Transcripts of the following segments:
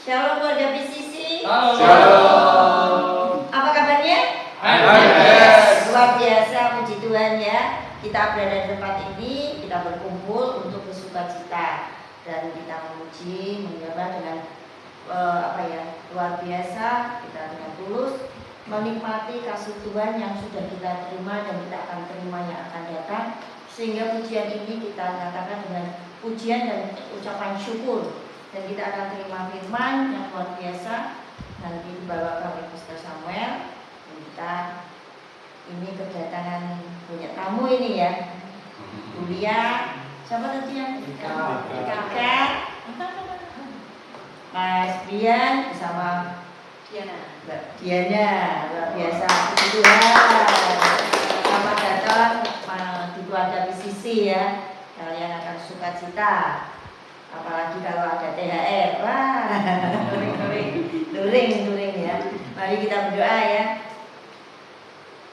Shalom keluarga PCC. Shalom. Apa kabarnya? Yes. Luar biasa, puji Tuhan ya. Kita berada di tempat ini, kita berkumpul untuk bersukacita dan kita memuji, menyembah dengan luar biasa. Kita dengan tulus menikmati kasih Tuhan yang sudah kita terima dan kita akan terima yang akan datang. Sehingga pujian ini kita nyatakan dengan pujian dan ucapan syukur. Dan kita akan terima firman yang luar biasa nanti dibawakan oleh Pastor Samuel. Dan kita ini kedatangan banyak tamu ini ya. Julia, siapa tadi yang kakak? Mas Brian bersama Diana, luar biasa. Puji Tuhan. Selamat datang di keluarga PCC ya. Kalian akan sukacita. Apalagi kalau ada THR, wah, luring ya. Mari kita berdoa ya.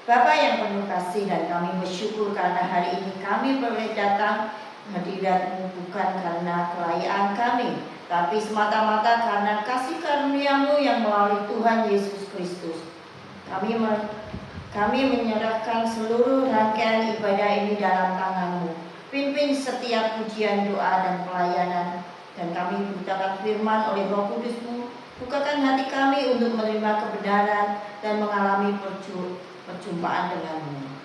Bapa yang penuh kasih dan kami bersyukur karena hari ini kami boleh datang hadirat-Mu bukan karena kelayaan kami, tapi semata-mata karena kasih karunia-Mu yang melalui Tuhan Yesus Kristus. Kami menyerahkan seluruh rangkaian ibadah ini dalam tangan-Mu. Pimpin setiap pujian, doa, dan pelayanan. Dan kami diberitakan firman oleh Roh Kudus-Mu. Bukakan hati kami untuk menerima kebenaran dan mengalami perjumpaan dengan-Mu.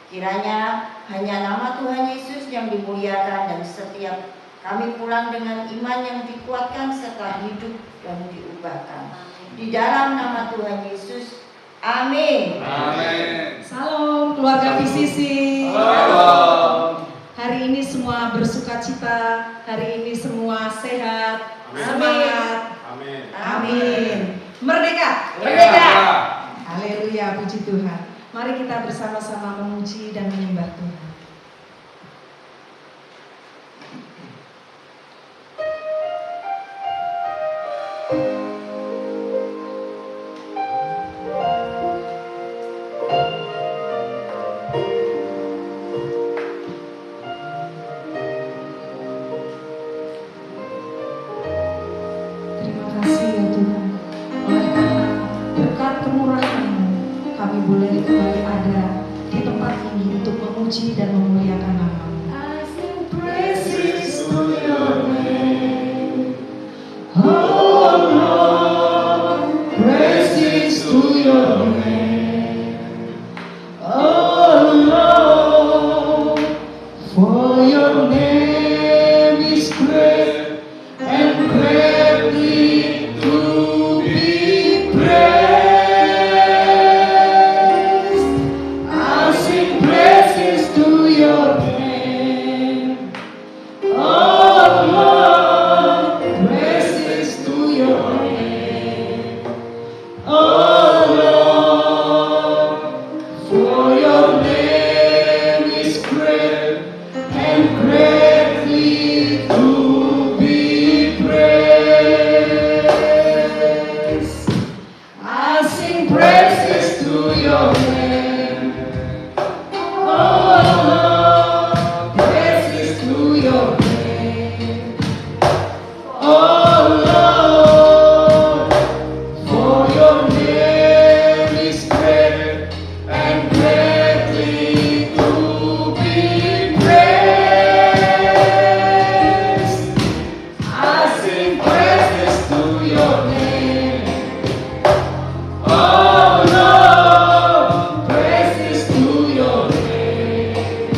Kiranya hanya nama Tuhan Yesus yang dimuliakan dan setiap kami pulang dengan iman yang dikuatkan serta hidup dan diubahkan. Di dalam nama Tuhan Yesus. Amin. Amin. Salam keluarga PCC. Salam. Hari ini semua bersukacita, hari ini semua sehat, Amin. semangat. Amin. Amin. Merdeka. Merdeka. Haleluya, puji Tuhan. Mari kita bersama-sama memuji dan menyembah Tuhan. Terima kasih ya Tuhan. Oleh karena berkat kemurahan-Mu, kami boleh kembali ada di tempat ini untuk memuji dan memuliakan nama-Mu. I sing praises to your name, oh Lord, praises to your name, oh Lord, for your name is great and greatly to be praised. I sing praises to your name, oh Lord, praises to your name, oh Lord, for your name is great and greatly to be praised. I sing praises to your name, oh Lord, praises to your name, oh Lord, for your name is great and greatly to be praised. I sing praises to your name, oh Lord, praises to your name,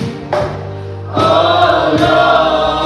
oh Lord,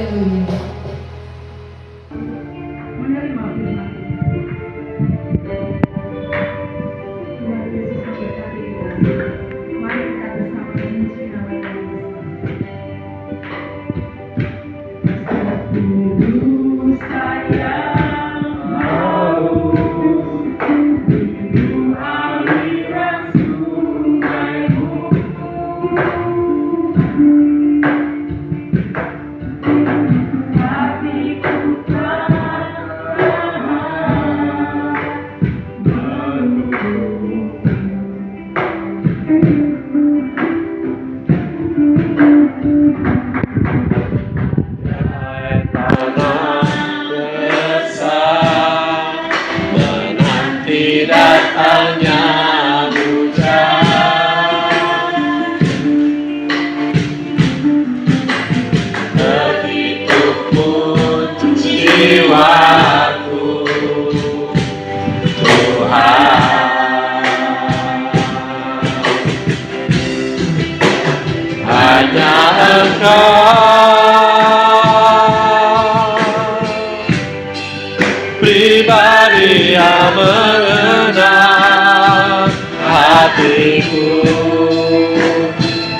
Haleluya. Menerima firman Tuhan. Tuhan Yesus memberkati kita. Mari kita bersama memuji nama Tuhan. Rindu saya mau rindu aliran sungaimu, hatiku menanti datangnya hujan, begitu pun jiwaku, Tuhan, hanya Engkau pribadi yang mengenal hatiku,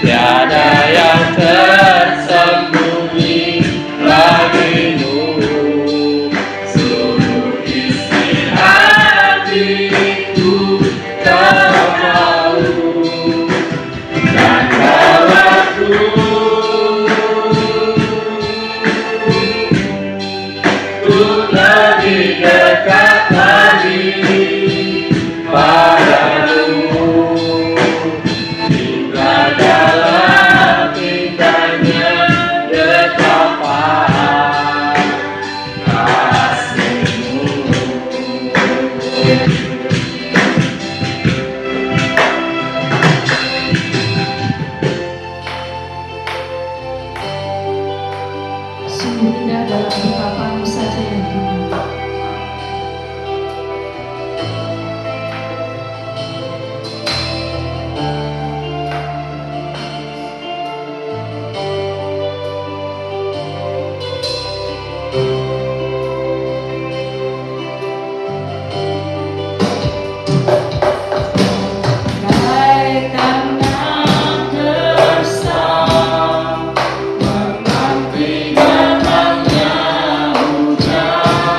tiada yang tersembunyi bagimu, seluruh isi hatiku kau tahu, dan kalau lebih dekat lagi padamu, hingga dalam indahnya dekapan kasih-Mu. Sungguh indah dalam betapa-Mu saja ya Tuhan. Bagaikan angsa menanti datangnya hujan.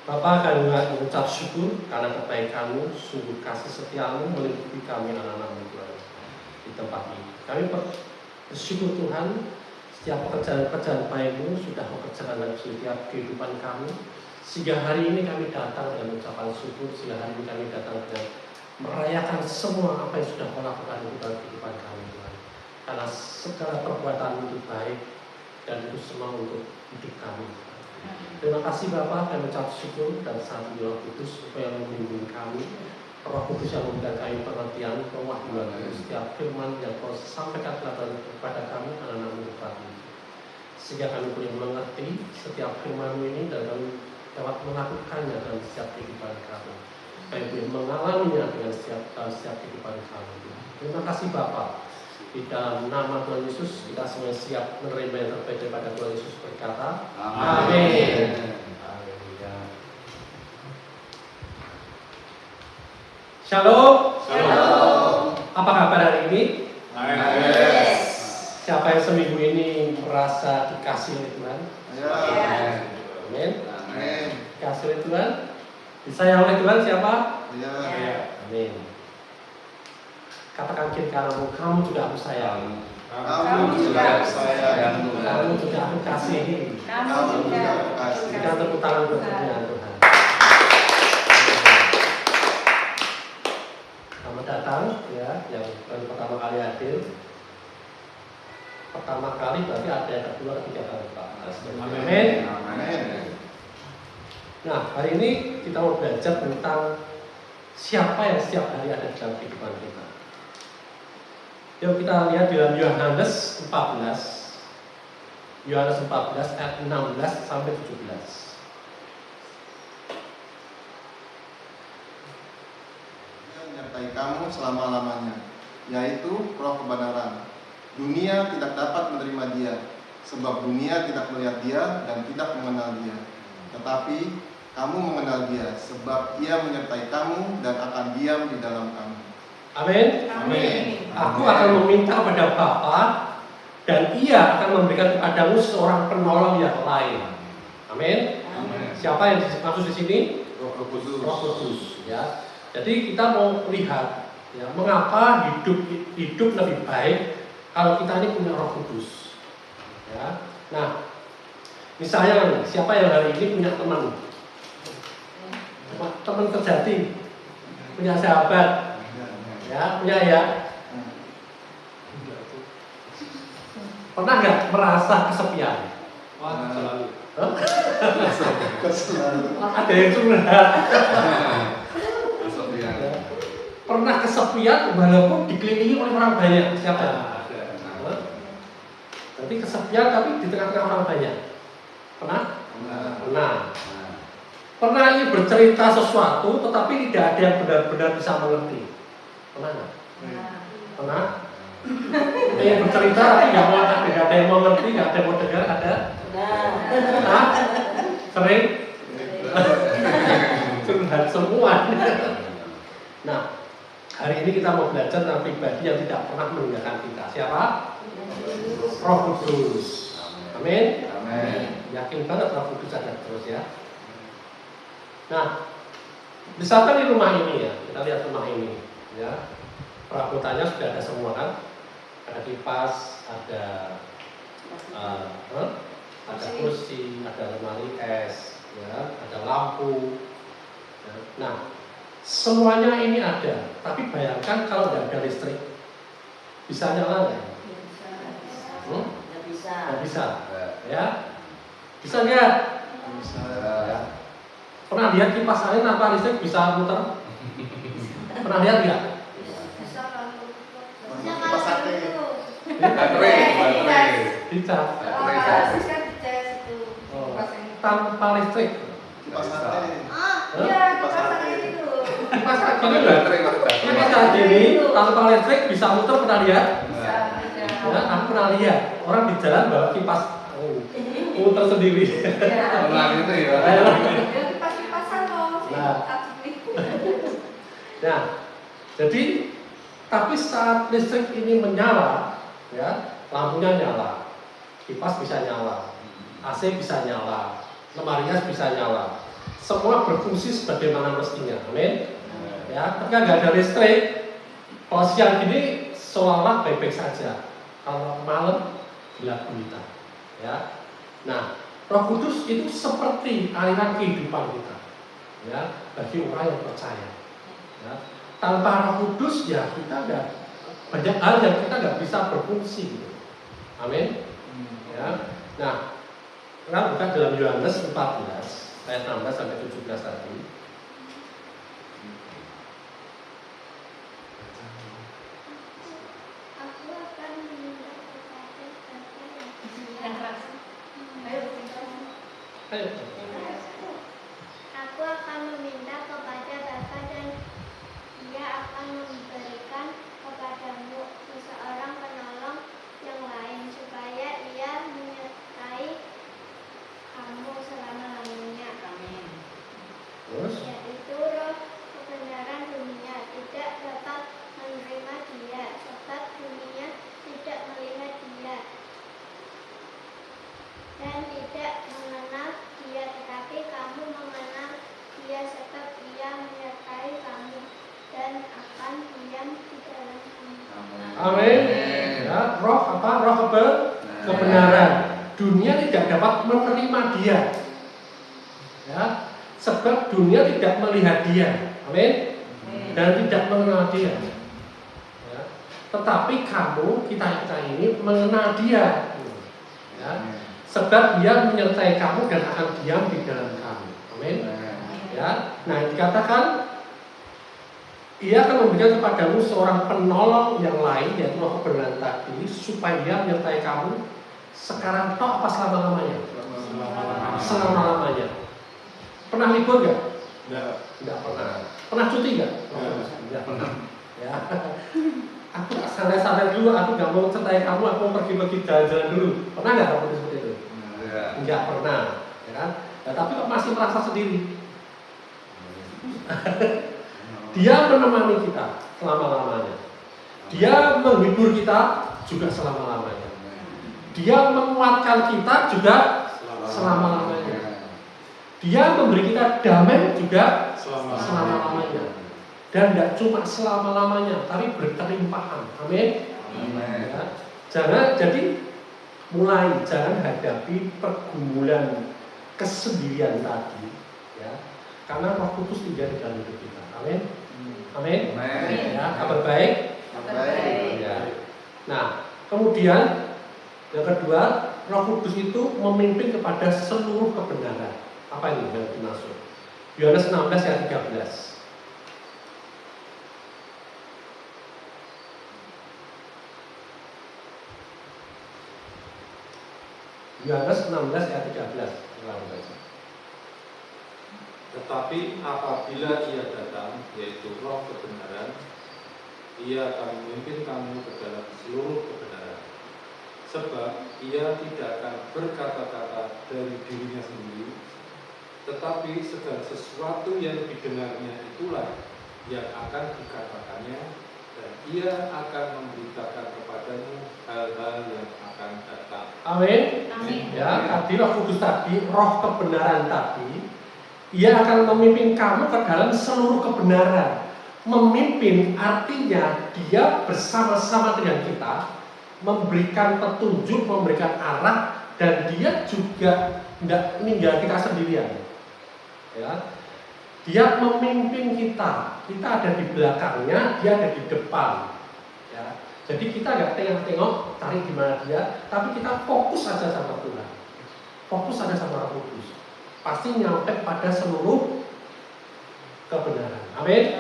Bapa, kami mengucap syukur karena kebaikan-Mu, sungguh kasih setia-Mu meliputi kami anak-anak-Mu Tuhan di tempat ini. Kami bersyukur Tuhan, setiap pekerjaan-pekerjaan baik-Mu sudah Kau kerjakan dalam setiap kehidupan kami, sehingga hari ini kami datang dengan ucapan syukur, sehingga hari ini kami datang dengan merayakan semua apa yang sudah Kau lakukan dalam kehidupan kami Tuhan. Karena segala perbuatan itu baik dan itu semua untuk hidup kami. Terima kasih Bapak, kami ucap syukur dan saat ini Roh Kudus supaya membimbing kami, Roh Kudus yang memberikan kami pengertian, pewahyuan setiap firman yang Kau sampaikan kepada kami anak-anak-Mu ini. Sehingga kami boleh mengerti setiap firman ini dan kami dapat melakukannya dalam setiap kehidupan kami. Kami boleh mengalaminya dengan setiap kehidupan kami. Terima kasih Bapak. Di dalam nama Tuhan Yesus kita semua siap menerima yang terbaik daripada Tuhan Yesus berkata. Amin. Shalom. Shalom. Apa kabar hari ini? Yes. Siapa yang seminggu ini merasa dikasih oleh Tuhan? Amin. Amin. Dikasih oleh Tuhan? Disayang oleh Tuhan siapa? Amin. Katakan kiri kananmu, kamu juga aku sayang. Kamu juga sayang Tuhan. Kamu juga aku kasihi. Kamu juga aku kasih. Kita tepuk tangan buat Tuhan. Selamat datang ya, yang baru pertama kali hadir. Pertama kali berarti ada yang kedua, ketiga kali Pak. Amin. Amin. Nah, hari ini kita mau belajar tentang siapa yang setiap hari ada dalam kehidupan kita. Yuk kita lihat di dalam Yohanes 14. Yohanes 14 ayat 16 sampai 17. Dia menyertai kamu selama-lamanya, yaitu Roh kebenaran. Dunia tidak dapat menerima Dia, sebab dunia tidak melihat Dia dan tidak mengenal Dia. Tetapi kamu mengenal Dia, sebab Ia menyertai kamu dan akan diam di dalam kamu. Amin. Amin. Aku akan meminta kepada Bapa dan Ia akan memberikan kepadamu seorang penolong yang lain. Amin. Amin. Siapa yang dimaksud di sini? Roh Kudus. Roh Kudus. Ya. Jadi kita mau lihat ya, mengapa hidup lebih baik kalau kita ini punya Roh Kudus. Ya. Nah, misalnya siapa yang hari ini punya teman? Teman sejati, punya sahabat, ya, punya ya. Pernah nggak merasa kesepian? Wah, selalu. Ada yang curhat. Kesepian. Pernah kesepian walaupun dikelilingi oleh orang banyak. Siapa? Ada. Nanti kesepian tapi di tengah-tengah orang banyak. Pernah? Pernah. Pernah ini bercerita sesuatu tetapi tidak ada yang benar-benar bisa mengerti. Pernah nggak? Pernah? Ada yang bercerita tapi nggak ada yang mau ngerti, nggak ada yang mau dengar, ada? Hah? Sering? Curhat semua. Nah, hari ini kita mau belajar tentang pribadi yang tidak pernah meninggalkan kita. Siapa? Roh Kudus. Amin. Amin. Yakin banget Roh Kudus ada terus ya. Nah, misalkan di rumah ini ya, kita lihat rumah ini, ya, perabotannya sudah ada semua kan, ada kipas, ada kursi, ada lemari es, ya, ada lampu. Ya. Nah, semuanya ini ada, tapi bayangkan kalau tidak ada listrik, bisa nyala nggak? Nggak bisa. Nggak bisa, ya, bisa nggak? Bisa. Ya. Pernah lihat kipas angin tanpa listrik bisa muter? Pernah lihat nggak? Kipas sate. Baterai. Bisa. Oh, tanpa listrik. Kipas sate. Kipas angin Baterai. kipas angin ini tanpa listrik bisa muter, pernah lihat? Ya, aku pernah lihat orang di jalan bawa kipas angin muter sendiri. Pernah gitu ya. Nah, jadi tapi saat listrik ini menyala, ya, lampunya nyala, kipas bisa nyala, AC bisa nyala, lemari es bisa nyala. semua berfungsi sebagaimana mestinya. Amin. Ya, ketika nggak ada listrik, kalau siang gini seolah-olah baik-baik saja. Kalau malam gelap gulita. Ya. Nah, Roh Kudus itu seperti aliran kehidupan kita. Ya, bagi orang yang percaya. Ya. Tanpa Roh Kudus ya kita nggak, banyak hal yang kita nggak bisa berfungsi. Gitu. Amin. Ya. Nah, kita buka dalam Yohanes 14 ayat 16 sampai 17 tadi. Ayo. Aku akan meminta kepada Bapa dan Dia akan memberikan kepadamu seseorang penolong yang lain supaya Ia menyertai kamu selama-lamanya. Amin. Terus? Yaitu Roh kebenaran. Dunia tidak dapat menerima Dia sebab dunia tidak melihat Dia dan tidak mengenal Dia, tetapi kamu mengenal Dia sebab Ia menyertai kamu dan akan diam di dalam kamu. Amin. Ya, roh apa? Roh kebenaran. Dunia tidak dapat menerima Dia. Ya, sebab dunia tidak melihat Dia. Amin. Dan tidak mengenal Dia. Ya. Tetapi kamu, kita ini mengenal Dia. Ya. Sebab Dia menyertai kamu dan akan diam di dalam kamu. Amin. Ya. Nah, dikatakan Ia akan memberikan kepadamu seorang penolong yang lain, yaitu Roh kebenaran tadi, supaya Dia menyertai kamu sekarang toh apa selama-lamanya? Selama-lamanya. Pernah libur nggak? Tidak pernah. Pernah cuti nggak? Tidak pernah. Ya. Aku tak santai-santai dulu, aku nggak mau mencintai kamu, aku mau pergi-pergi jalan-jalan dulu. Pernah nggak kamu seperti itu? Nggak pernah. Ya kan? Nah, tapi kok masih merasa sendiri? Dia menemani kita selama-lamanya. Dia menghibur kita juga selama-lamanya. Dia menguatkan kita juga selama-lamanya. Dia memberi kita damai juga selama-lamanya. Dan tidak cuma selama-lamanya, tapi berkelimpahan. Amin. Ya. Jadi jangan hadapi pergumulan kesendirian tadi, ya. Karena Roh Kudus tinggal di dalam hidup kita. Amin. Amin. Ya, kabar baik. Ya. Nah, kemudian yang kedua, Roh Kudus itu memimpin kepada seluruh kebenaran. Apa ini yang dimaksud? Yohanes 16 ayat 13. Yohanes 16 ayat 13. Tetapi apabila Ia datang, yaitu Roh kebenaran, Ia akan memimpin kamu ke dalam seluruh kebenaran. Sebab Ia tidak akan berkata-kata dari dirinya sendiri, tetapi segala sesuatu yang didengarnya itulah yang akan dikatakannya, dan Ia akan memberitakan kepadamu hal-hal yang akan datang. Amin. Ya, tadi Roh Kudus tadi, Roh kebenaran tadi, Ia akan memimpin kamu ke dalam seluruh kebenaran. Memimpin artinya Dia bersama-sama dengan kita, memberikan petunjuk, memberikan arah, dan Dia juga tidak meninggal kita sendirian. Ya, Dia memimpin kita ada di belakangnya, Dia ada di depan. Ya, jadi kita nggak tengok-tengok cari di mana Dia, tapi kita fokus saja sama Tuhan, fokus saja sama Roh Kudus. Pasti nyampe pada seluruh kebenaran. Amin.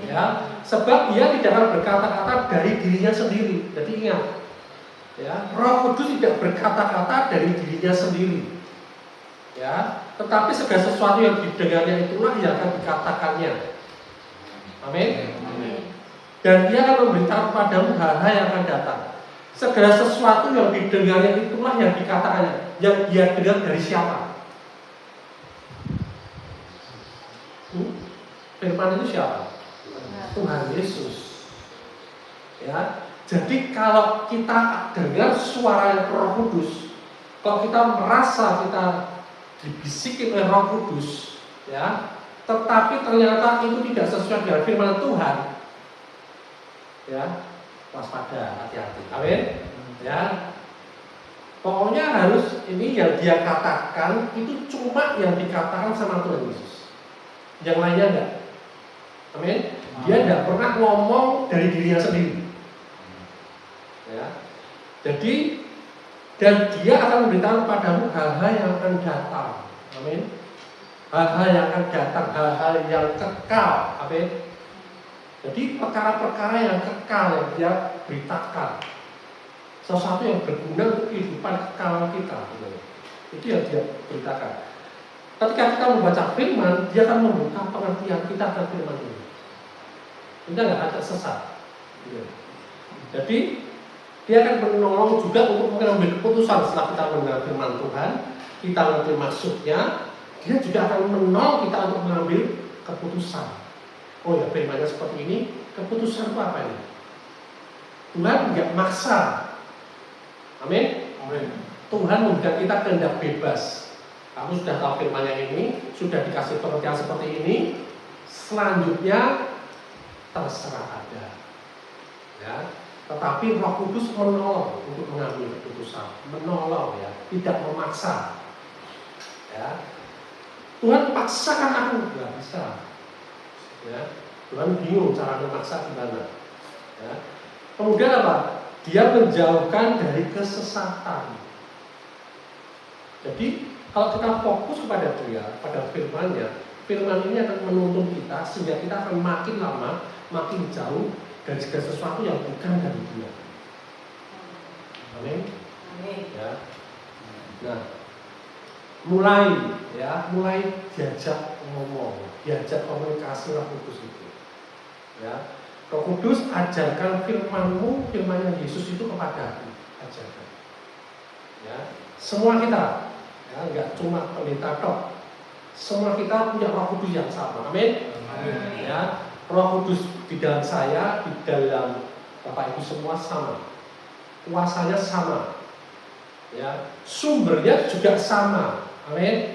Ya, sebab Dia tidak akan berkata-kata dari dirinya sendiri. Jadi ingat, ya, Roh Kudus tidak berkata-kata dari dirinya sendiri. Ya, tetapi segala sesuatu yang didengarnya itulah yang akan dikatakannya. Amin. Dan Dia akan memberitakan kepadamu hal-hal yang akan datang. Segala sesuatu yang didengarnya itulah yang dikatakannya. Yang Dia dengar dari siapa? Firman itu siapa? Tuhan Yesus. Ya, jadi kalau kita dengar suara Roh Kudus, kalau kita merasa kita dibisikin oleh Roh Kudus, ya, tetapi ternyata itu tidak sesuai dengan firman Tuhan, ya, waspada, hati-hati. Amin. Ya, pokoknya harus ini yang dia katakan itu cuma yang dikatakan sama Tuhan Yesus. Yang lainnya enggak. Amin. Dia tidak pernah ngomong dari dirinya sendiri. Ya. Jadi dan dia akan memberitahu padamu hal-hal yang akan datang. Amin. Hal-hal yang akan datang, hal-hal yang kekal. Amin. Jadi perkara-perkara yang kekal yang dia beritakan, sesuatu yang berguna untuk kehidupan kekal kita. Itu yang dia beritakan. Ketika kita membaca firman, dia akan membuka pengertian kita akan firman ini. Kita nggak ada sesat. Jadi dia akan menolong juga untuk mengambil keputusan setelah kita mendengar firman Tuhan, kita mengerti maksudnya. Dia juga akan menolong kita untuk mengambil keputusan. Oh ya, firmannya seperti ini, keputusan itu apa ini? Tuhan nggak maksa. Amin. Amin. Tuhan memberikan kita kehendak bebas. Kamu sudah tahu firman-Nya ini, sudah dikasih pengertian seperti ini. Selanjutnya terserah ada. Ya. Tetapi Roh Kudus menolong untuk mengambil keputusan, menolong ya, tidak memaksa. Ya. Tuhan paksakan aku, nggak bisa. Ya. Tuhan bingung cara memaksa gimana. Ya. Kemudian apa? Dia menjauhkan dari kesesatan. Jadi kalau kita fokus kepada Dia, pada firman-Nya, firman ini akan menuntun kita sehingga kita akan makin lama, makin jauh dari segala sesuatu yang bukan dari Dia. Amin. Ya. Nah, mulai diajak ngomong, diajak komunikasi Roh Kudus itu. Ya. Roh Kudus ajarkan firman-Mu, firman Yesus itu kepada aku, ajarkan. Ya. Semua kita, ya, enggak cuma pendeta tok. Semua kita punya Roh Kudus yang sama. Amin. Ya. Roh Kudus di dalam saya, di dalam Bapak Ibu semua sama. Kuasanya sama. Ya. Sumbernya juga sama. Amin.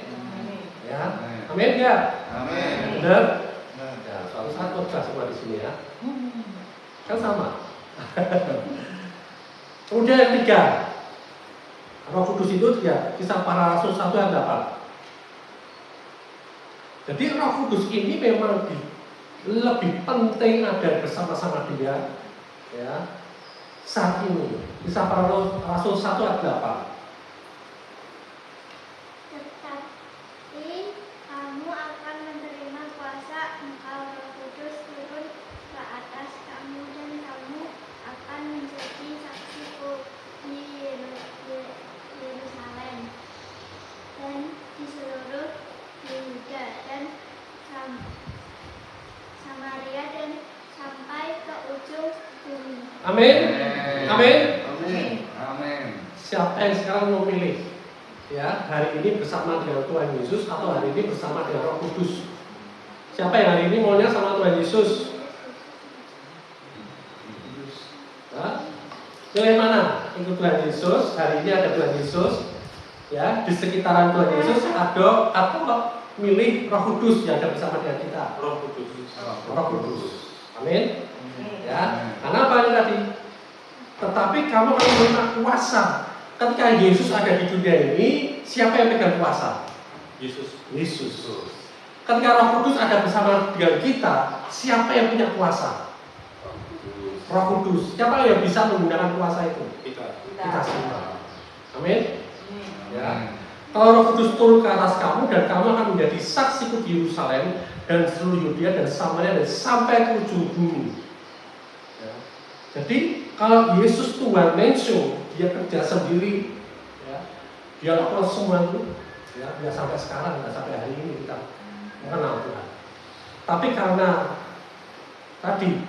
Ya. Amin ya. Amin. Benar? Ya, suatu saat khotbah semua di sini ya. Kan sama. Kemudian yang ketiga, Roh Kudus itu ya, Kisah Para Rasul 1 ayat 8. Jadi Roh Kudus ini memang lebih penting ada bersama-sama Dia ya, saat ini. Kisah Para Rasul 1 ayat 8. Tetapi kamu akan menerima kuasa engkau Roh Kudus turun ke atas kamu dan kamu akan menjadi saksiku di Yerusalem dan di seluruh Yehuda dan Samaria dan sampai ke ujung bumi. Amin. Amin. Amin. Amin. Siapa yang sekarang mau pilih? Ya, hari ini bersama dengan Tuhan Yesus atau hari ini bersama dengan Roh Kudus? Siapa yang hari ini maunya sama Tuhan Yesus? Pilih mana? Ikut Tuhan Yesus. Hari ini ada Tuhan Yesus. Ya, di sekitaran Tuhan Yesus ada atau milih Roh Kudus yang ada bersama dengan kita. Roh Kudus. Roh Kudus. Amin. Ya, karena apa ini tadi? Tetapi kamu akan menerima kuasa. Ketika Yesus ada di dunia ini, siapa yang pegang kuasa? Yesus. Yesus. Ketika Roh Kudus ada bersama dengan kita, siapa yang punya kuasa? Roh Kudus. Siapa yang bisa menggunakan kuasa itu? Kita semua. Amin. Ya. Kalau Roh Kudus turun ke atas kamu dan kamu akan menjadi saksiku di Yerusalem dan seluruh Yudea dan Samaria dan sampai ke ujung bumi. Ya. Jadi kalau Yesus Tuhan mention, Dia kerja sendiri, ya. Dia lakukan semua itu, ya, nggak sampai sekarang, nggak sampai hari ini kita mengenal Tuhan. Tapi karena tadi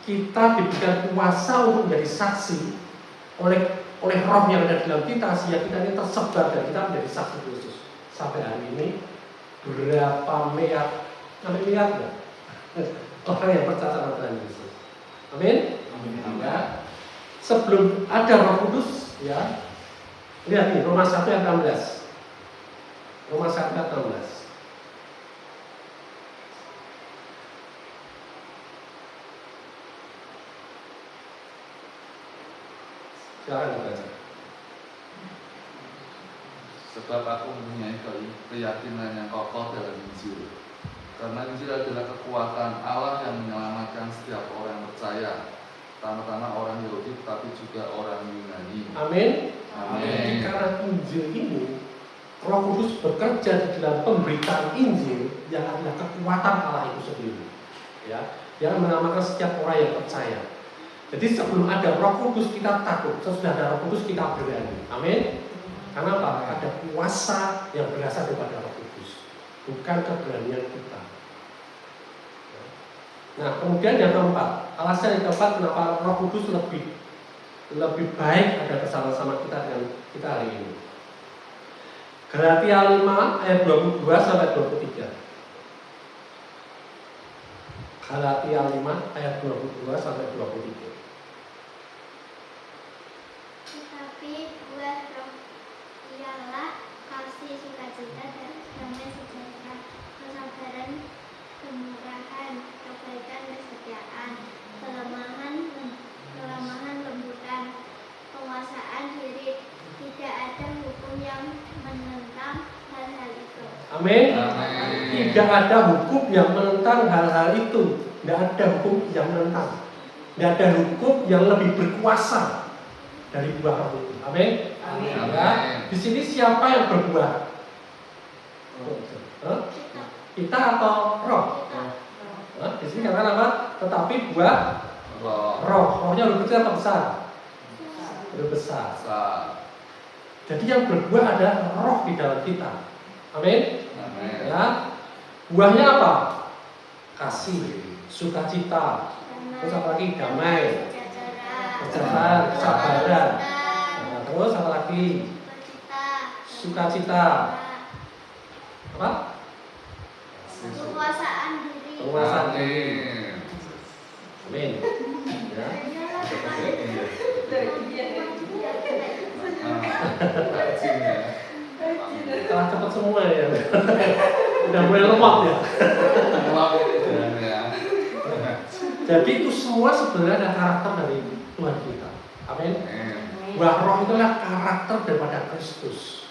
kita diberikan kuasa untuk menjadi saksi oleh Roh yang ada di dalam kita, sehingga kita ini tersebar dan kita menjadi saksi Yesus. Sampai hari ini berapa miliar, sampai miliar ya? Orang yang percaya sama Tuhan Yesus. Amin. Ya. Sebelum ada Roh Kudus, ya, lihat nih Roma 1 ayat 16. Roma 1 ayat 16. Silakan dibaca. Sebab aku mempunyai keyakinan yang kokoh dalam Injil. Karena Injil adalah kekuatan Allah yang menyelamatkan setiap orang yang percaya, terutama orang Yahudi tapi juga orang Yunani. Amin. Amin. Jadi karena Injil ini, Roh Kudus bekerja di dalam pemberitaan Injil yang adalah kekuatan Allah itu sendiri. Ya, yang menamakan setiap orang yang percaya. Jadi sebelum ada Roh Kudus kita takut, sesudah ada Roh Kudus kita berani. Amin. Karena apa? Ada kuasa yang berasal daripada Roh Kudus, bukan keberanian kita. Nah, kemudian yang keempat, alasan yang keempat kenapa Roh Kudus lebih baik ada bersama-sama kita dengan kita hari ini. Galatia 5 ayat 22 sampai 23. Galatia 5 ayat 22 sampai 23. Tetapi buah roh ialah kasih, sukacita, dan damai sejahtera, kesabaran, kemurahan, kebaikan, kesetiaan, kelemahan, lembutan, penguasaan diri. Tidak ada hukum yang menentang hal-hal itu. Amin. Amin. Tidak ada hukum yang menentang hal-hal itu. Tidak ada hukum yang menentang. Tidak ada hukum yang lebih berkuasa dari buah roh itu. Amin. Amin. Ya. Di sini siapa yang berbuah? Kita atau roh? Di sini katakan apa? Tetapi buah roh. Rohnya lebih kecil atau besar? Lebih besar. Jadi yang berbuah adalah roh di dalam kita. Amin. Ya. Buahnya apa? Kasih, sukacita, terus apa lagi? Damai, kesabaran, kesabaran. Nah, terus apa lagi? Sukacita. Apa? Penguasaan diri. Penguasaan diri. Amin. Ya. Telah cepat semua ya. Udah mulai lemot ya. Jadi itu semua sebenarnya ada karakter dari Tuhan kita. Amin. Buah roh itu adalah karakter daripada Kristus.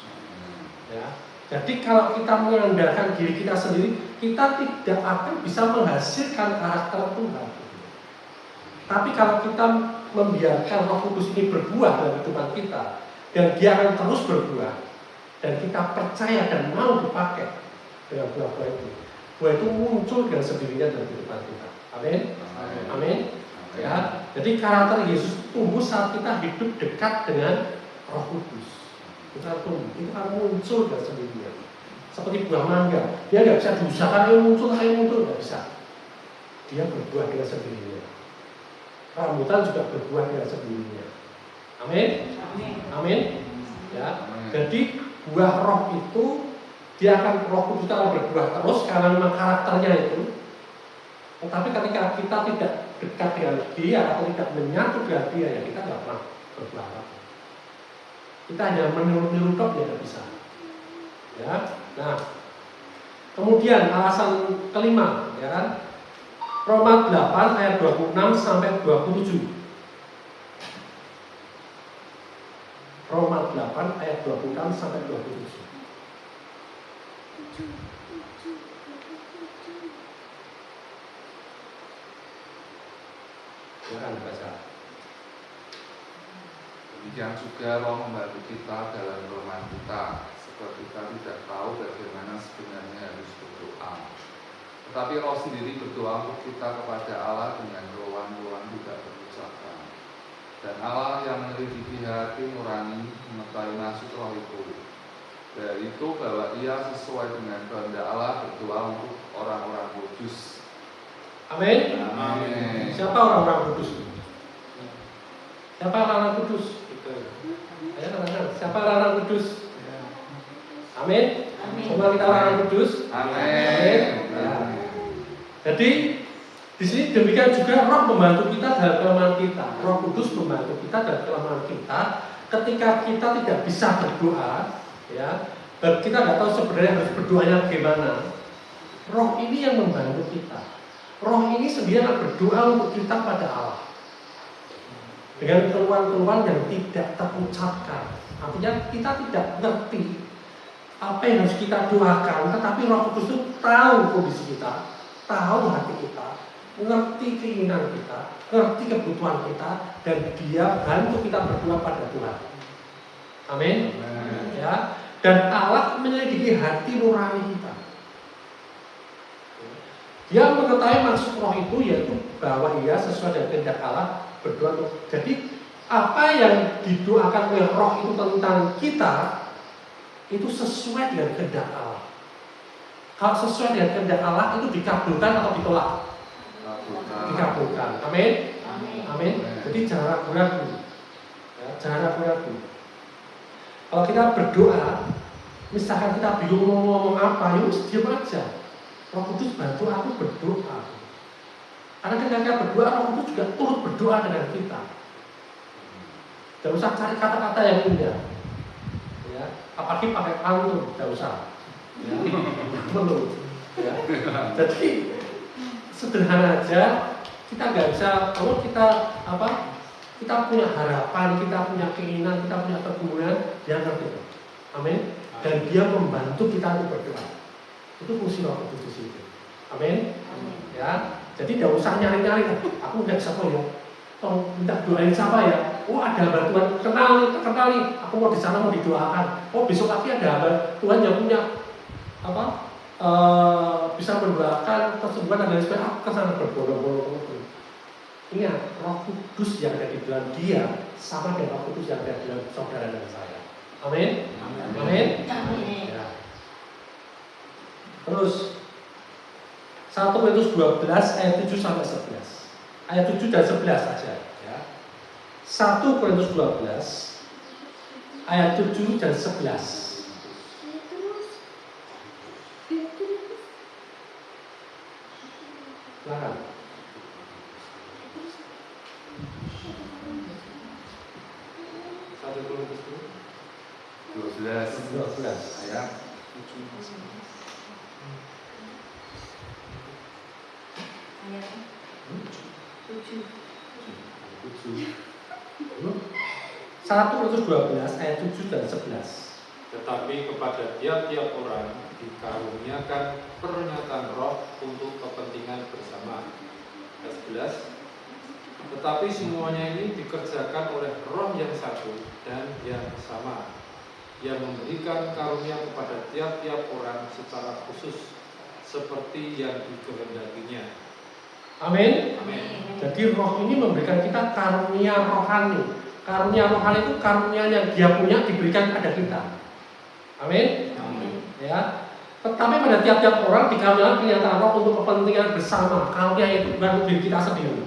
Ya. Jadi kalau kita mengandalkan diri kita sendiri, kita tidak akan bisa menghasilkan karakter Tuhan. Tapi kalau kita membiarkan Roh Kudus ini berbuah dalam kehidupan kita, dan dia akan terus berbuah, dan kita percaya dan mau dipakai dengan buah-buah itu, buah itu muncul dengan sendirinya dalam kehidupan kita. Amin. Amin. Ya. Jadi karakter Yesus tumbuh saat kita hidup dekat dengan Roh Kudus. Kita tumbuh, itu akan muncul dengan sendirinya. Seperti buah mangga, dia nggak bisa diusahakan ayo muncul, nggak bisa. Dia berbuah dengan sendirinya. Rambutan juga berbuah dengan sendirinya. Amin. Amin. Ya. Jadi buah roh itu dia akan Roh Kudus akan berbuah terus karena memang karakternya itu. Tetapi ketika kita tidak dekat dengan dia atau tidak menyatu dengan dia, ya kita nggak pernah berbuah apa. Kita hanya meniru-niru tok ya nggak bisa. Ya. Nah, kemudian alasan kelima, ya kan? Roma 8 ayat 26 sampai 27. Roma 8 ayat 26 sampai 27. Silakan baca. Demikian juga Roh membantu kita dalam kelemahan kita, sebab kita tidak tahu bagaimana sebenarnya harus berdoa. Tetapi Roh sendiri berdoa untuk kita kepada Allah dengan keluhan-keluhan tidak terucapkan. Dan Allah yang menyelidiki hati nurani mengetahui maksud Roh itu. Dari itu bahwa ia sesuai dengan kehendak Allah berdoa untuk orang-orang kudus. Amin. Amin. Siapa orang-orang kudus? Siapa orang-orang kudus? Ayo katakan, siapa orang-orang kudus? Amin. Semua kita orang-orang kudus. Amin. Ya. Jadi di sini demikian juga Roh membantu kita dalam kelemahan kita. Roh Kudus membantu kita dalam kelemahan kita ketika kita tidak bisa berdoa, ya. Dan kita nggak tahu sebenarnya harus berdoanya bagaimana. Roh ini yang membantu kita. Roh ini sendiri akan berdoa untuk kita pada Allah. dengan keluhan-keluhan yang tidak terucapkan. Artinya kita tidak ngerti apa yang harus kita doakan, tetapi Roh Kudus itu tahu kondisi kita, tahu hati kita, ngerti keinginan kita, ngerti kebutuhan kita, dan Dia bantu kita berdoa pada Tuhan. Amin. Ya. Dan Allah menyelidiki hati nurani kita. Dia mengetahui maksud Roh itu, yaitu bahwa ia sesuai dengan kehendak Allah berdoa. Jadi apa yang didoakan oleh Roh itu tentang kita itu sesuai dengan kehendak Allah. Kalau sesuai dengan kehendak Allah itu dikabulkan atau ditolak? Dikabulkan. Amin. Amin. Jadi jangan ragu-ragu. Ya, jangan ragu-ragu. Kalau kita berdoa, misalkan kita bingung mau ngomong apa, ya harus diam aja. Roh Kudus bantu aku berdoa. Karena ketika kita berdoa, Roh Kudus juga turut berdoa dengan kita. Tidak usah cari kata-kata yang indah. Ya, apalagi pakai pantun, tidak usah. Ya, perlu. Ya. Jadi sederhana aja. Kita nggak bisa, kalau kita kita punya harapan, kita punya keinginan, kita punya kebutuhan, Dia ngerti. Amin. Dan Dia membantu kita untuk berdoa. Itu fungsi Roh Kudus di situ. Amin. Ya. Jadi tidak usah nyari-nyari. Aku nggak siapa ya. Tolong minta doain siapa ya? Oh ada hamba Tuhan, terkenal nih. Aku mau di sana mau didoakan. Oh besok lagi ada hamba Tuhan yang punya bisa mendoakan kesembuhan dan lain sebagainya. Aku kesana berbondong-bondong. Ingat, Roh Kudus yang ada di dalam Dia sama dengan Roh Kudus yang ada di dalam saudara dan saya. Amin. Amin. Ya. Terus 1 Korintus 12 ayat 7 sampai 11. Ayat 7 dan 11 saja ya. 1 Korintus 12 ayat 7 dan 11. Silakan. Satu Korintus 12 ayat 1 Korintus 12 ayat 7 dan 11. Tetapi kepada tiap-tiap orang dikaruniakan pernyataan Roh untuk kepentingan bersama. Ayat 11. Tetapi semuanya ini dikerjakan oleh Roh yang satu dan yang sama, yang memberikan karunia kepada tiap-tiap orang secara khusus, seperti yang dikehendakinya. Amin. Amin. Jadi Roh ini memberikan kita karunia rohani. Karunia rohani itu karunia yang Dia punya diberikan pada kita. Amin. Amin. Ya. Tetapi pada tiap-tiap orang dikaruniakan pernyataan Roh untuk kepentingan bersama. Karunia itu bukan untuk diri kita sendiri,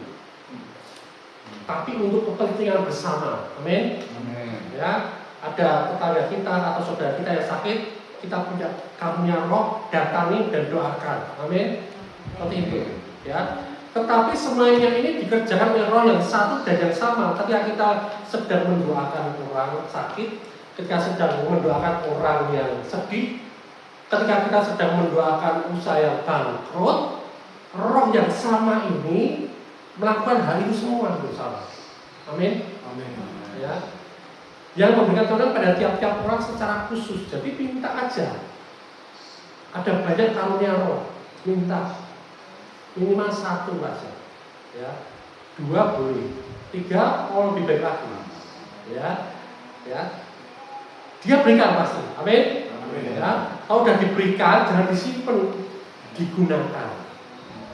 tapi untuk kepentingan bersama. Amin. Ya. Ada tetangga kita atau saudara kita yang sakit, kita punya karunia Roh, datangi dan doakan. Amin. Seperti itu. Ya. Tetapi semuanya ini dikerjakan oleh Roh yang satu dan yang sama. Ketika kita sedang mendoakan orang sakit, ketika sedang mendoakan orang yang sedih, ketika kita sedang mendoakan usaha yang bangkrut, Roh yang sama ini melakukan hal itu semua bersama. Amin. Amin. Ya. Yang memberikan karunia pada tiap-tiap orang secara khusus. Jadi minta aja. Ada banyak karunia Roh, minta. Minimal 1 aja, ya, 2 boleh, 3 mau lebih baik lagi, ya, Dia berikan pasti, amin. Ya, kalau sudah diberikan jangan disimpan, digunakan,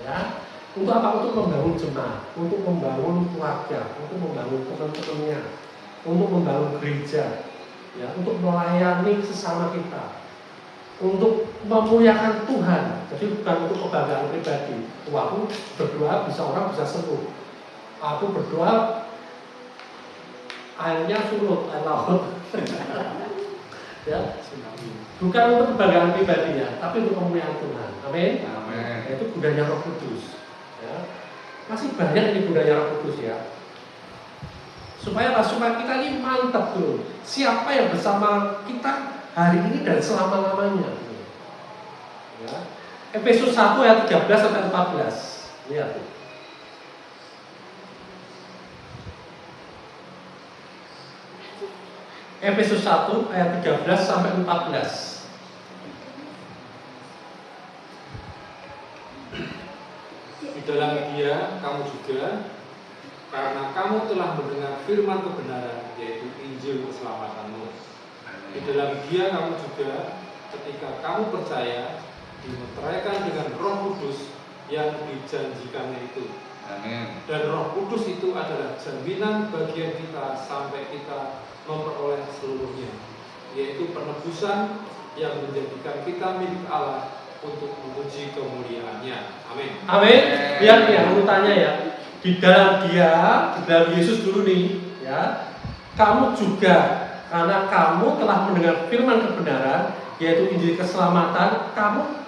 ya, untuk apa? Untuk membangun jemaat, untuk membangun keluarga, untuk membangun teman-temannya, untuk membangun gereja, ya, untuk melayani sesama kita, untuk memuliakan Tuhan. Jadi bukan untuk kebanggaan pribadi. Aku berdoa bisa orang bisa sembuh. Aku berdoa airnya surut, air laut. Ya, bukan untuk kebanggaan pribadinya, tapi untuk kemuliaan Tuhan. Amin. Amin. Itu gunanya Roh Kudus. Ya. Masih banyak ini gunanya Roh Kudus ya. Supaya kita ini mantap tuh. Siapa yang bersama kita hari ini dan selama-lamanya. Ya. Efesus 1 ayat 13 sampai 14. Lihat tuh. Efesus 1 ayat 13 sampai 14. Di dalam Dia kamu juga, karena kamu telah mendengar firman kebenaran, yaitu Injil keselamatanmu. Di dalam Dia kamu juga, ketika kamu percaya, dimeteraikan dengan Roh Kudus yang dijanjikannya itu. Amin. Dan Roh Kudus itu adalah jaminan bagian kita sampai kita memperoleh seluruhnya, yaitu penebusan yang menjadikan kita milik Allah untuk memuji kemuliaan-Nya. Amin. Amin. Lihat ya urutannya ya. Di dalam Dia, di dalam Yesus dulu nih, ya. Kamu juga, karena kamu telah mendengar firman kebenaran, yaitu Injil keselamatan, kamu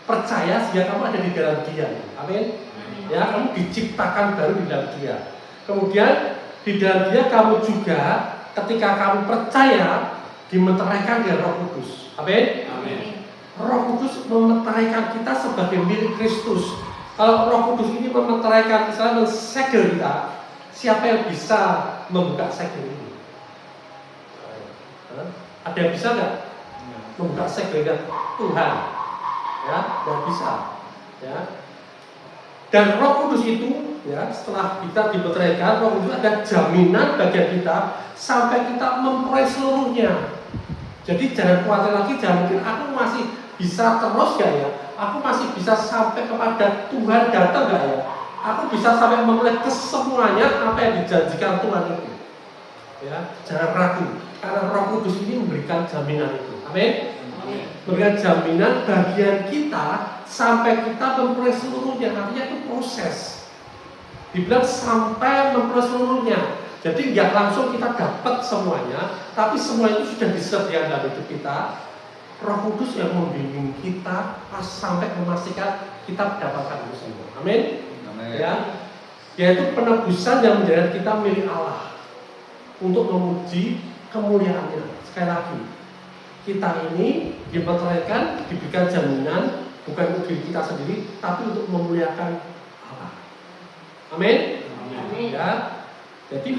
percaya sehingga kamu ada di dalam Dia. Amin. Ya, kamu diciptakan baru di dalam Dia. Kemudian di dalam Dia kamu juga, ketika kamu percaya, dimeteraikan dengan Roh Kudus. Amin. Amin. Roh Kudus memeteraikan kita sebagai milik Kristus. Kalau Roh Kudus ini memeteraikan, misalnya mensegel kita, siapa yang bisa membuka segel ini? Ada yang bisa nggak membuka segelnya? Tuhan, ya, nggak bisa. Ya. Dan Roh Kudus itu, ya, setelah kita dimeteraikan, Roh Kudus ada jaminan bagian kita sampai kita memperoleh seluruhnya. Jadi jangan khawatir lagi, jangan mungkin aku masih bisa terus gak ya? Aku masih bisa sampai kepada Tuhan datang gak ya? Aku bisa sampai memperoleh kesemuanya apa yang dijanjikan Tuhan itu. Ya, jangan ragu, karena Roh Kudus ini memberikan jaminan itu. Amin. Memberikan jaminan bagian kita sampai kita memperoleh seluruhnya. Artinya itu proses. Dibilang sampai memperoleh seluruhnya. Jadi nggak langsung kita dapat semuanya, tapi semua itu sudah disediakan dalam hidup kita. Roh Kudus yang membimbing kita sampai memastikan kita mendapatkan itu semua. Amin. Amin. Ya, yaitu penebusan yang menjadikan kita milik Allah untuk memuji kemuliaan-Nya. Sekali lagi, kita ini dimeteraikan, diberikan jaminan bukan untuk diri kita sendiri, tapi untuk memuliakan Allah. Amin. Amin. Ya. Jadi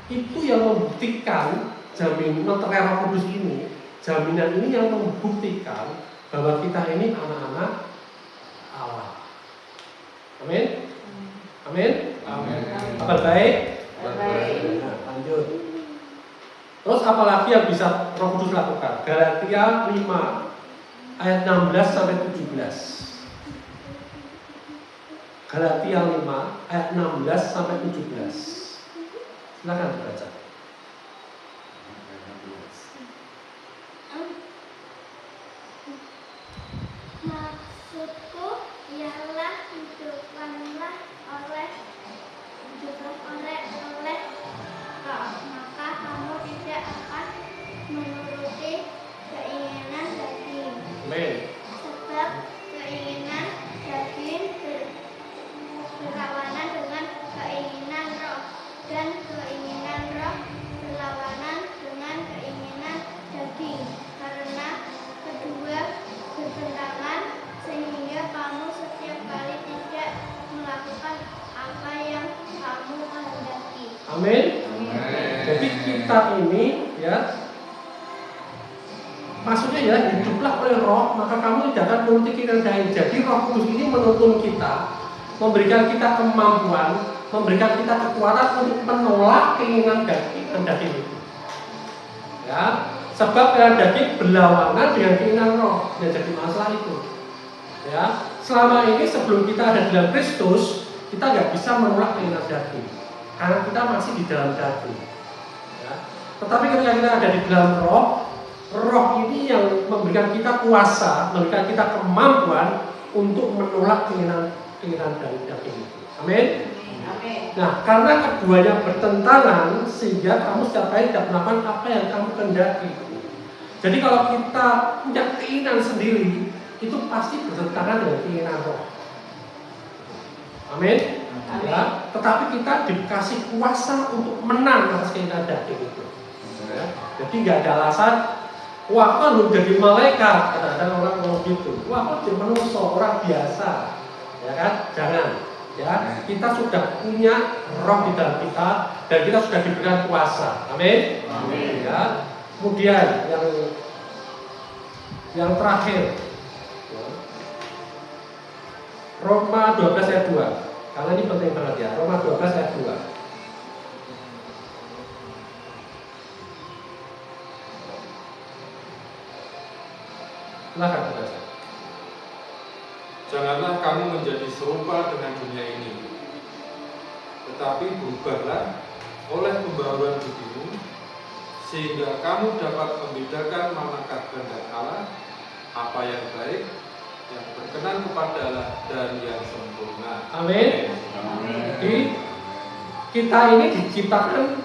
itu yang membuktikan jaminan meterai Roh Kudus ini, jaminan ini yang membuktikan bahwa kita ini anak-anak Allah. Amin. Amin. Amin. Kabar baik. Baik. Nah, lanjut. Terus apalagi yang bisa Roh Kudus lakukan? Galatia 5 ayat 16 sampai 17. Galatia 5 ayat 16 sampai 17. Silakan dibaca. Maksudku ialah hiduplah oleh Roh, maka kamu tidak akan menuruti keinginan daging. Amin. Sebab keinginan daging berlawanan dengan keinginan roh, dan keinginan roh berlawanan dengan keinginan daging. Karena kedua bertentangan, sehingga kamu setiap kali tidak melakukan apa yang kamu kehendaki. Amin. Jadi kita ini ya, maksudnya ya hiduplah oleh Roh, maka kamu tidak akan menuruti keinginan daging. Jadi Roh Kudus ini menuntun kita, memberikan kita kemampuan, memberikan kita kekuatan untuk menolak keinginan daging itu. Ya, sebab keinginan daging berlawanan dengan keinginan Roh, yang jadi masalah itu. Ya, selama ini sebelum kita ada di dalam Kristus, kita nggak bisa menolak keinginan daging, karena kita masih di dalam daging. Ya. Tetapi ketika kita ada di dalam Roh, Roh ini yang memberikan kita kuasa, memberikan kita kemampuan untuk menolak keinginan daging itu. Amin. Amin. Nah, karena keduanya bertentangan, sehingga kamu setiap kali tidak melakukan apa yang kamu kehendaki. Jadi kalau kita punya keinginan sendiri, itu pasti bertentangan dengan keinginan Roh. Amin. Ya, tetapi kita dikasih kuasa untuk menang atas keinginan daging itu. Ya, jadi nggak ada alasan, wah kan lu jadi malaikat, kadang-kadang orang ngomong gitu. Wah kok jadi manusia, orang biasa, ya kan? Jangan. Ya, kita sudah punya roh di dalam kita dan kita sudah diberikan kuasa. Amin. Ya. Kemudian yang terakhir, Roma 12 ayat 2. Karena ini penting banget ya. Roma 12 ayat 2. Silakan baca. Janganlah kamu menjadi serupa dengan dunia ini, tetapi berubahlah oleh pembaharuan budimu, sehingga kamu dapat membedakan manakah kehendak Allah, apa yang baik, yang berkenan kepada Allah, dan yang sempurna. Amin. Jadi kita ini diciptakan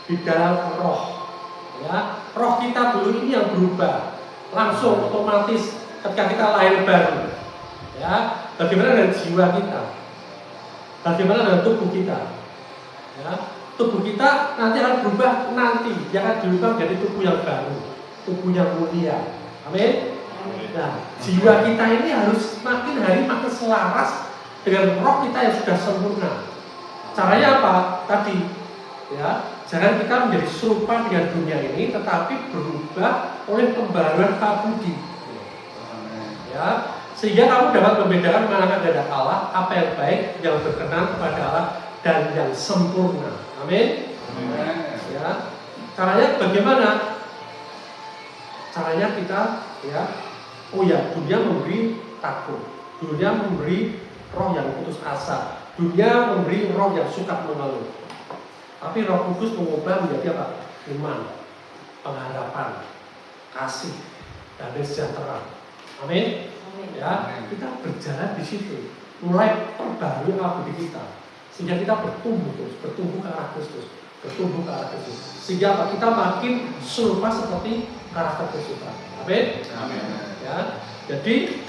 di dalam roh. Ya, roh kita dulu ini yang berubah langsung otomatis ketika kita lahir baru. Ya, bagaimana dengan jiwa kita? Bagaimana dengan tubuh kita? Ya, tubuh kita nanti akan berubah nanti, dia akan dirubah menjadi tubuh yang baru, tubuh yang mulia. Amin. Nah, jiwa kita ini harus makin hari makin selaras dengan roh kita yang sudah sempurna. Caranya apa? Tadi, ya, jangan kita menjadi serupa dengan dunia ini, tetapi berubah oleh pembaharuan budi. Ya, sehingga kamu dapat membedakan mana kehendak Allah, apa yang baik, yang berkenan kepada Allah, dan yang sempurna. Amin. Ya, caranya bagaimana? Caranya kita, ya, dunia memberi takut, dunia memberi roh yang putus asa, dunia memberi roh yang suka mengeluh. Tapi Roh Kudus mengubah menjadi apa? Iman, pengharapan, kasih, damai sejahtera. Amin. Ya, kita berjalan di situ, mulai perbarui budi kita, sehingga kita bertumbuh terus, bertumbuh ke arah Kristus, bertumbuh ke arah Kristus, sehingga apa? Kita makin serupa seperti karakter Kristus. Amin. Ya, jadi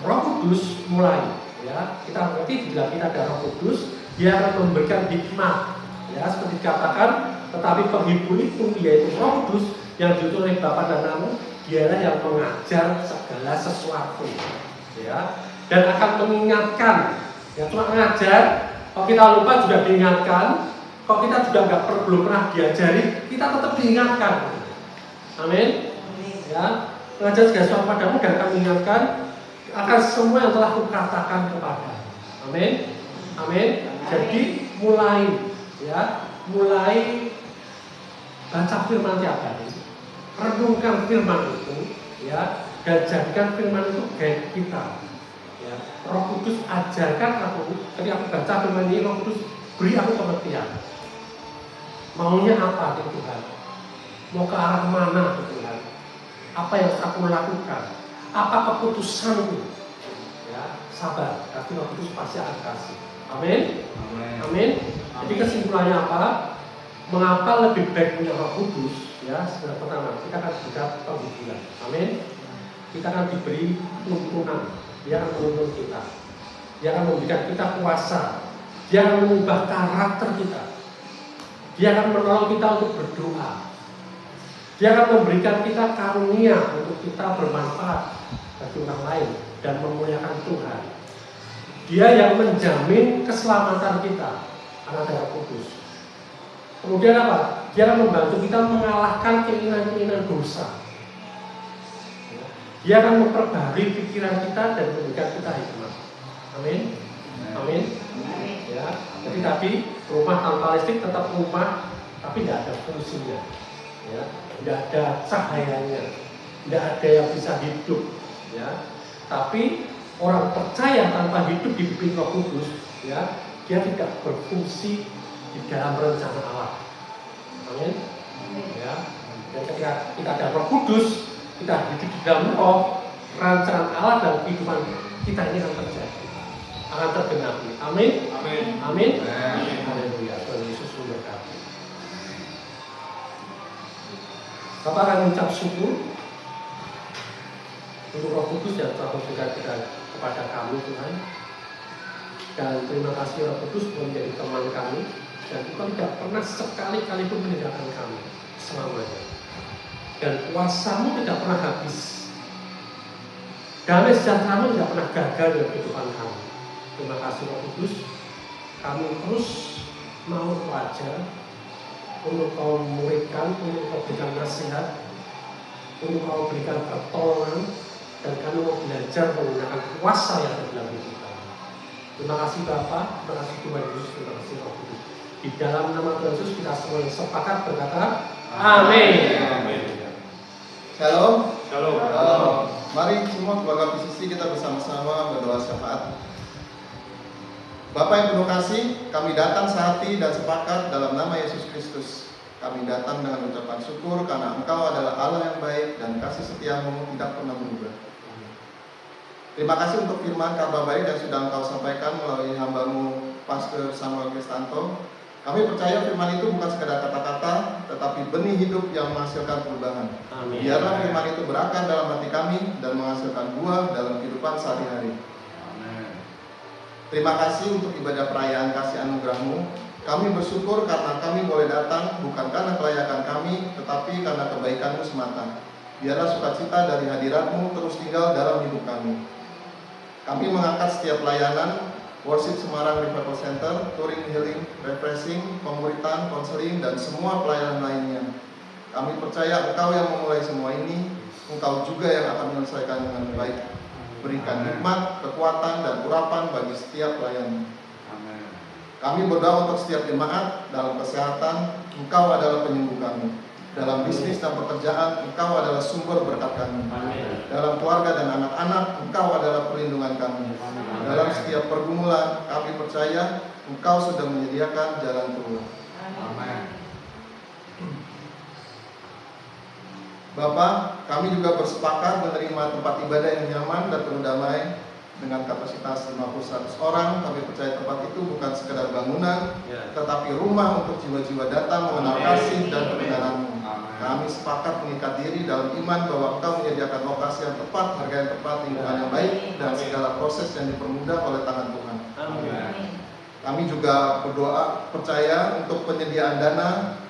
Roh Kudus mulai, ya, kita berarti bila kita ada Roh Kudus, dia akan memberikan hikmat, ya, seperti dikatakan, tetapi penghibur itu yaitu Roh Kudus yang diutus oleh Bapa dan Namamu, dialah yang mengajar segala sesuatu, ya, dan akan mengingatkan, ya, cuma mengajar, kalau kita lupa juga diingatkan, kalau kita juga belum pernah diajari, kita tetap diingatkan. Amin. Ya, mengajar segala sesuatu padamu dan akan mengingatkan akan semua yang telah kukatakan kepada. Amin. Amin. Jadi mulai, ya, mulai baca firman tiap hari, renungkan firman itu, ya, dan jadikan firman itu guide kita. Ya, Roh Kudus ajarkan aku, ketika aku baca firman ini, Roh Kudus beri aku pengertian. Maunya apa gitu Tuhan? Mau ke arah mana gitu Tuhan? Apa yang harus aku lakukan? Apa keputusanku? Ya, sabar, tapi Roh Kudus pasti akan kasih. Amin. Amin. Jadi kesimpulannya apa? Mengapa lebih baik punya Roh Kudus? Ya, sebenarnya pertama kita akan diberikan penghiburan. Amin. Kita akan diberi tuntunan. Dia akan menuntun kita. Dia akan memberikan kita kuasa. Dia akan mengubah karakter kita. Dia akan menolong kita untuk berdoa. Dia akan memberikan kita karunia untuk kita bermanfaat bagi orang lain dan memuliakan Tuhan. Dia yang menjamin keselamatan kita, anak Roh Kudus. Kemudian apa? Dia akan membantu kita mengalahkan keinginan-keinginan dosa. Dia akan memperbarui pikiran kita dan memberikan kita hikmat. Amin. Amin. Ya. Jadi tadi rumah tanpa listrik tetap rumah, tapi tidak ada fungsinya. Ya. Tidak ada cahayanya, tidak ada yang bisa hidup. Ya. Tapi orang percaya tanpa hidup dipimpin Roh Kudus, ya, dia tidak berfungsi di dalam rencana Allah. Amin. Ya. Dan ketika kita ada Roh Kudus, kita hidup di dalam roh, rancangan Allah dalam kehidupan kita ini akan terjadi, akan tergenapi. Amin. Amin. Amin. Haleluya. Tuhan Yesus memberkati. Bapak akan mengucap syukur untuk Roh Kudus yang telah memberikan kepada kami, Tuhan. Dan terima kasih Roh Kudus menjadi teman kami, dan Tuhan tidak pernah sekali-kali pun meninggalkan kami selamanya. Dan kuasa-Mu tidak pernah habis. Damai sejahtera-Mu tidak pernah gagal dalam kehidupan kami. Terima kasih Roh Kudus, kami terus mau belajar untuk kau muridkan, untuk kau berikan nasihat, untuk kau berikan pertolongan, dan kami mau belajar menggunakan kuasa yang ada dalam hidup kami. Terima kasih Bapa, terima kasih Tuhan Yesus, terima kasih Roh Kudus. Di dalam nama Tuhan Yesus kita semua yang sepakat berkata, Amin. Shalom. Shalom. Mari semua keluarga PCC kita bersama-sama berdoa syafaat. Bapa yang penuh kasih, kami datang sehati dan sepakat dalam nama Yesus Kristus. Kami datang dengan ucapan syukur karena Engkau adalah Allah yang baik dan kasih setiamu tidak pernah berubah. Terima kasih untuk firman kabar baik yang sudah Engkau sampaikan melalui hamba-Mu Pastor Samuel Kristanto. Kami percaya firman itu bukan sekedar kata-kata, tetapi benih hidup yang menghasilkan perubahan. Amin. Biarlah firman itu berakar dalam hati kami dan menghasilkan buah dalam kehidupan sehari-hari. Terima kasih untuk ibadah perayaan kasih anugerah-Mu. Kami bersyukur karena kami boleh datang bukan karena kelayakan kami, tetapi karena kebaikan-Mu semata. Biarlah sukacita dari hadirat-Mu terus tinggal dalam hidup kami. Kami mengangkat setiap pelayanan, worship Semarang Revival Center, touring, healing, refreshing, pemuritan, konseling, dan semua pelayanan lainnya. Kami percaya Engkau yang memulai semua ini, Engkau juga yang akan menyelesaikan dengan baik. Berikan hikmat, kekuatan, dan urapan bagi setiap pelayan. Kami berdoa untuk setiap jemaat dalam kesehatan, Engkau adalah penyembuh kami. Dalam bisnis dan pekerjaan, Engkau adalah sumber berkat kami. Dalam keluarga dan anak-anak, Engkau adalah perlindungan kami. Dalam setiap pergumulan, kami percaya Engkau sudah menyediakan jalan keluar. Bapak, kami juga bersepakat menerima tempat ibadah yang nyaman dan penuh damai dengan kapasitas 50-100 orang. Kami percaya tempat itu bukan sekedar bangunan, tetapi rumah untuk jiwa-jiwa datang mengenal kasih dan kebenaran-Mu. Kami sepakat mengikat diri dalam iman bahwa Engkau menyediakan lokasi yang tepat, harga yang tepat, lingkungan yang baik, dan segala proses yang dipermudah oleh tangan Tuhan. Kami juga berdoa percaya untuk penyediaan dana,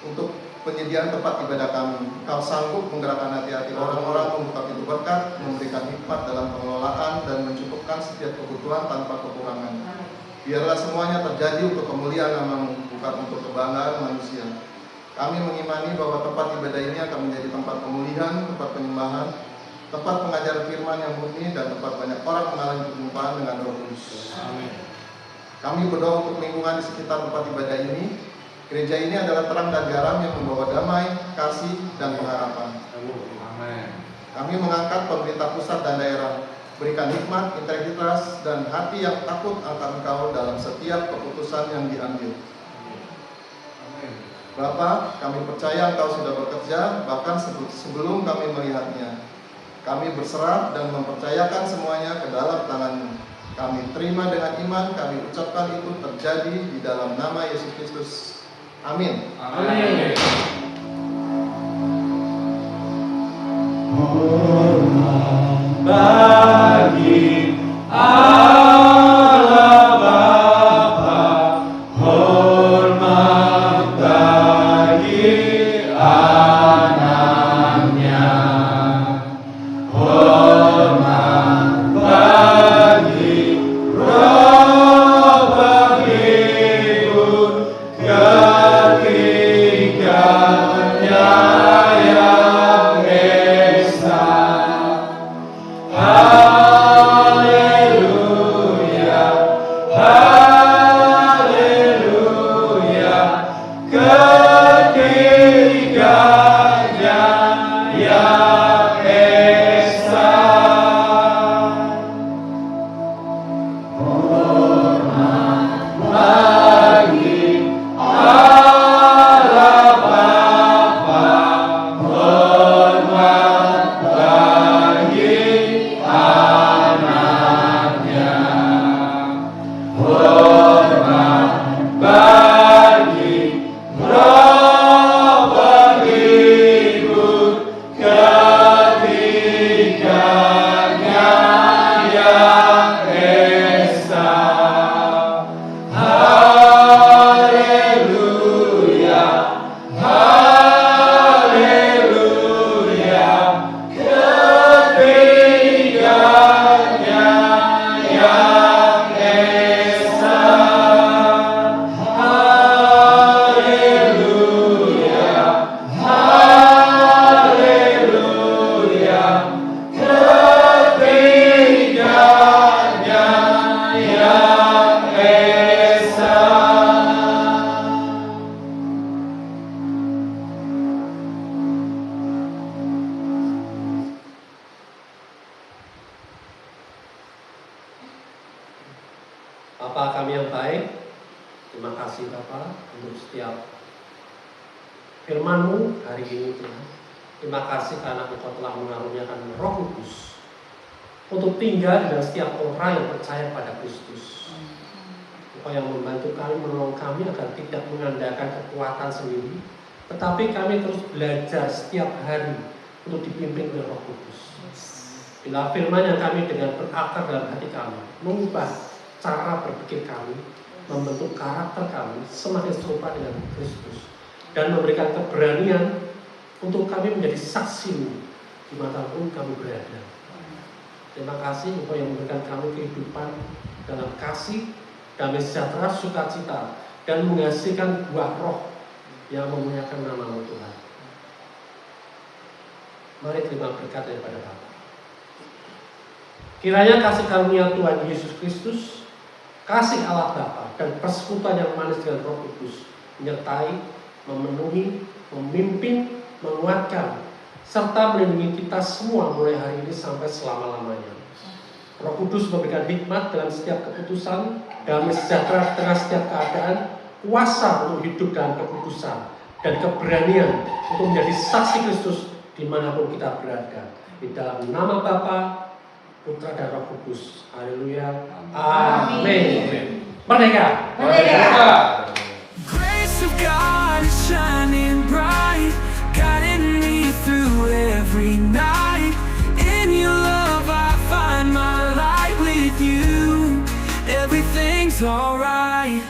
untuk penyediaan tempat ibadah kami. Engkau sanggup menggerakkan hati-hati orang-orang, membuka pintu berkat, memberikan hikmat dalam pengelolaan, dan mencukupkan setiap kebutuhan tanpa kekurangan. Biarlah semuanya terjadi untuk kemuliaan nama-Mu, bukan untuk kebanggaan manusia. Kami mengimani bahwa tempat ibadah ini akan menjadi tempat pemulihan, tempat penyembahan, tempat pengajaran firman yang murni, dan tempat banyak orang mengalami perjumpaan dengan Roh Kudus. Kami berdoa untuk lingkungan di sekitar tempat ibadah ini. Gereja ini adalah terang dan garam yang membawa damai, kasih, dan pengharapan. Kami mengangkat pemerintah pusat dan daerah, berikan hikmat, integritas, dan hati yang takut akan Engkau dalam setiap keputusan yang diambil. Bapa, kami percaya Engkau sudah bekerja, bahkan sebelum kami melihatnya. Kami berserah dan mempercayakan semuanya ke dalam tangan-Mu. Kami terima dengan iman, kami ucapkan itu terjadi di dalam nama Yesus Kristus. Amin. Amin. Bagi Allah Bapa, hormat bagi anaknya, hormat bagi Roh pengikut ketiganya yang esa. Bapa kami yang baik, terima kasih Bapa untuk setiap firman-Mu hari ini Tuhan. Terima kasih karena Engkau telah mengaruniakan Roh Kudus untuk tinggal dalam setiap orang yang percaya pada Kristus. Engkau yang membantu kami, menolong kami agar tidak mengandalkan kekuatan sendiri, tetapi kami terus belajar setiap hari untuk dipimpin oleh Roh Kudus. Bila firman yang kami dengan berakar dalam hati kami, mengubah cara berpikir kami, membentuk karakter kami semakin serupa dengan Kristus, dan memberikan keberanian untuk kami menjadi saksi dimanapun kami berada. Terima kasih Engkau yang memberikan kami kehidupan dalam kasih, damai sejahtera, sukacita, dan menghasilkan buah roh yang memuliakan nama-Mu Tuhan. Mari terima berkat daripada Bapa. Kiranya kasih karunia Tuhan Yesus Kristus, kasih Allah Bapa, dan persekutuan yang manis dengan Roh Kudus menyertai, memenuhi, memimpin, menguatkan, serta melindungi kita semua mulai hari ini sampai selama-lamanya. Roh Kudus memberikan hikmat dalam setiap keputusan, damai sejahtera di tengah setiap keadaan, kuasa untuk hidup dalam kekudusan, dan keberanian untuk menjadi saksi Kristus dimanapun kita berada. Di dalam nama Bapa, Putra dan Roh Kudus. Haleluya. Amin. Merdeka. Grace of God is shining bright, guiding me through every night. In your love I find my light with you. Everything's alright.